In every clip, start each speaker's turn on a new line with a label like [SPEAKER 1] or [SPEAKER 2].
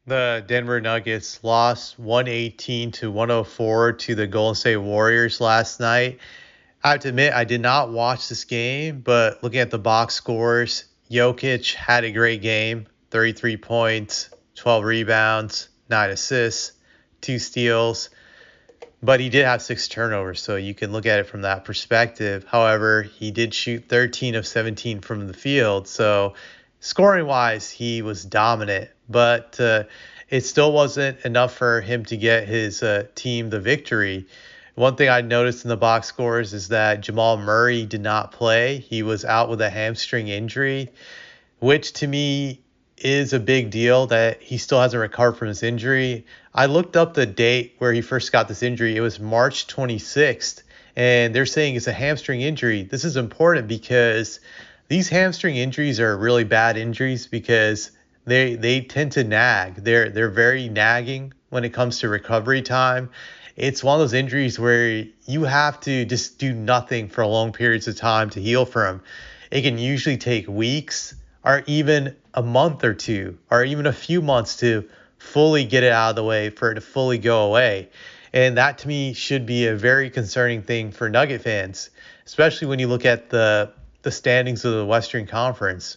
[SPEAKER 1] The Denver Nuggets lost 118 to 104 to the Golden State Warriors last night. I have to admit, I did not watch this game, but looking at the box scores, Jokic had a great game, 33 points, 12 rebounds, 9 assists, 2 steals, but he did have 6 turnovers, so you can look at it from that perspective. However, he did shoot 13 of 17 from the field, so scoring wise, he was dominant, but it still wasn't enough for him to get his team the victory. One thing I noticed in the box scores is that Jamal Murray did not play. He was out with a hamstring injury, which to me is a big deal that he still hasn't recovered from his injury. I looked up the date where he first got this injury. It was March 26th, and they're saying it's a hamstring injury. This is important because these hamstring injuries are really bad injuries because they tend to nag. They're very nagging when it comes to recovery time. It's one of those injuries where you have to just do nothing for long periods of time to heal from. It can usually take weeks or even a month or two or even a few months to fully get it out of the way for it to fully go away. And that to me should be a very concerning thing for Nugget fans, especially when you look at the standings of the Western Conference.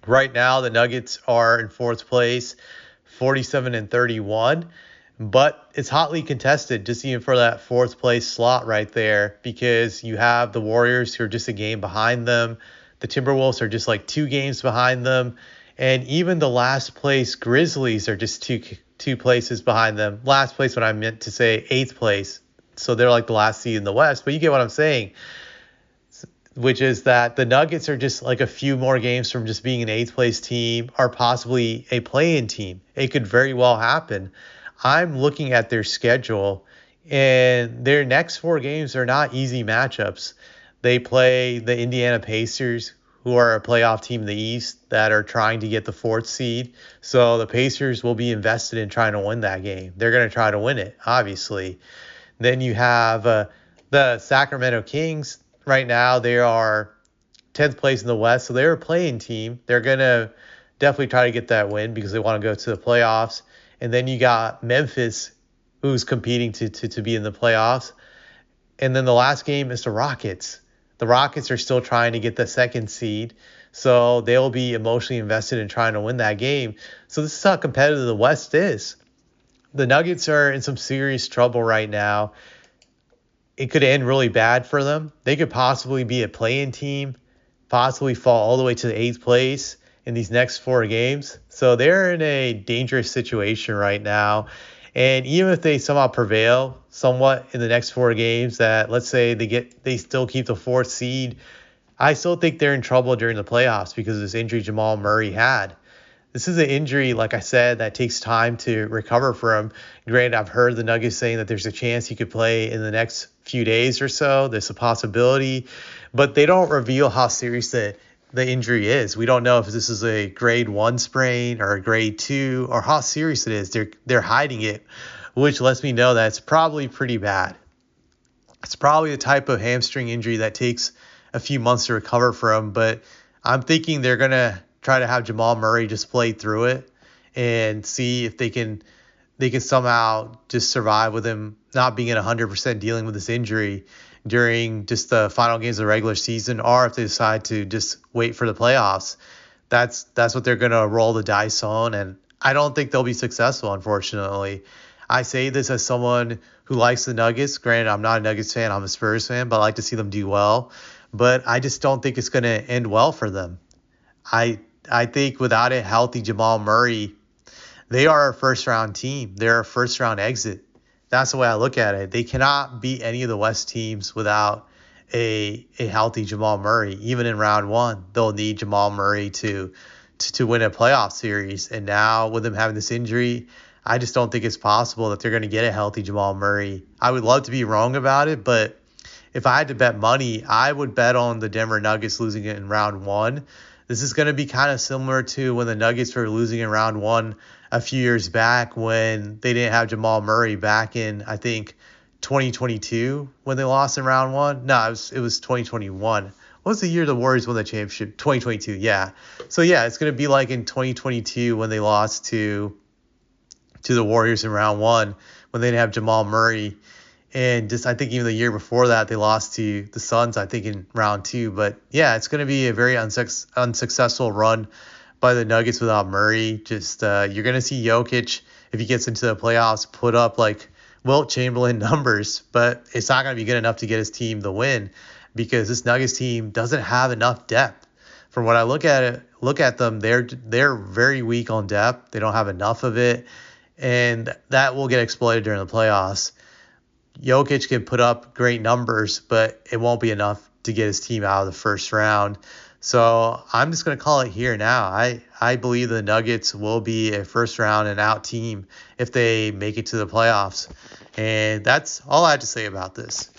[SPEAKER 1] Right now, the Nuggets are in fourth place, 47 and 31, but it's hotly contested just even for that fourth place slot right there because you have the Warriors who are just a game behind them. The Timberwolves are just like 2 games behind them. And even the last place Grizzlies are just two places behind them. Last place, when I meant to say eighth place. So they're like the last seed in the West. But you get what I'm saying, which is that the Nuggets are just like a few more games from just being an eighth place team or possibly a play-in team. It could very well happen. I'm looking at their schedule, and their next 4 games are not easy matchups. They play the Indiana Pacers, who are a playoff team in the East that are trying to get the fourth seed. So the Pacers will be invested in trying to win that game. They're going to try to win it, obviously. Then you have the Sacramento Kings. Right now, they are 10th place in the West, so they're a playing team. They're going to definitely try to get that win because they want to go to the playoffs. And then you got Memphis, who's competing to be in the playoffs. And then the last game is the Rockets. The Rockets are still trying to get the second seed, so they'll be emotionally invested in trying to win that game. So this is how competitive the West is. The Nuggets are in some serious trouble right now. It could end really bad for them. They could possibly be a play-in team, possibly fall all the way to the eighth place in these next 4 games. So they're in a dangerous situation right now. And even if they somehow prevail somewhat in the next 4 games, that let's say they still keep the fourth seed, I still think they're in trouble during the playoffs because of this injury Jamal Murray had. This is an injury, like I said, that takes time to recover from. Granted, I've heard the Nuggets saying that there's a chance he could play in the next few days or so. There's a possibility, but they don't reveal how serious the injury is. We don't know if this is a grade 1 sprain or a grade 2 or how serious it is. They're hiding it, which lets me know that it's probably pretty bad. It's probably the type of hamstring injury that takes a few months to recover from, but I'm thinking they're going to try to have Jamal Murray just play through it and see if they can somehow just survive with him not being at 100% dealing with this injury during just the final games of the regular season, or if they decide to just wait for the playoffs. That's what they're going to roll the dice on, and I don't think they'll be successful, unfortunately. I say this as someone who likes the Nuggets. Granted, I'm not a Nuggets fan, I'm a Spurs fan, but I like to see them do well. But I just don't think it's going to end well for them. I I think without a healthy Jamal Murray, they are a first round team. They're a first round exit. That's the way I look at it. They cannot beat any of the West teams without a healthy Jamal Murray. Even in round one, they'll need Jamal Murray to win a playoff series. And now with him having this injury, I just don't think it's possible that they're going to get a healthy Jamal Murray. I would love to be wrong about it, but if I had to bet money, I would bet on the Denver Nuggets losing it in round one. This is going to be kind of similar to when the Nuggets were losing in round one a few years back when they didn't have Jamal Murray back in, I think, 2022 when they lost in round one. No, it was 2021. What was the year the Warriors won the championship? 2022, yeah. So, yeah, it's going to be like in 2022 when they lost to to the Warriors in round one when they didn't have Jamal Murray. And just I think even the year before that, they lost to the Suns, I think, in round two. But yeah, it's going to be a very unsuccessful run by the Nuggets without Murray. Just you're going to see Jokic, if he gets into the playoffs, put up like Wilt Chamberlain numbers, but it's not going to be good enough to get his team the win because this Nuggets team doesn't have enough depth. From what I look at them, they're very weak on depth. They don't have enough of it, and that will get exploited during the playoffs. Jokic can put up great numbers, but it won't be enough to get his team out of the first round. So I'm just going to call it here now. I believe the Nuggets will be a first round and out team if they make it to the playoffs. And that's all I have to say about this.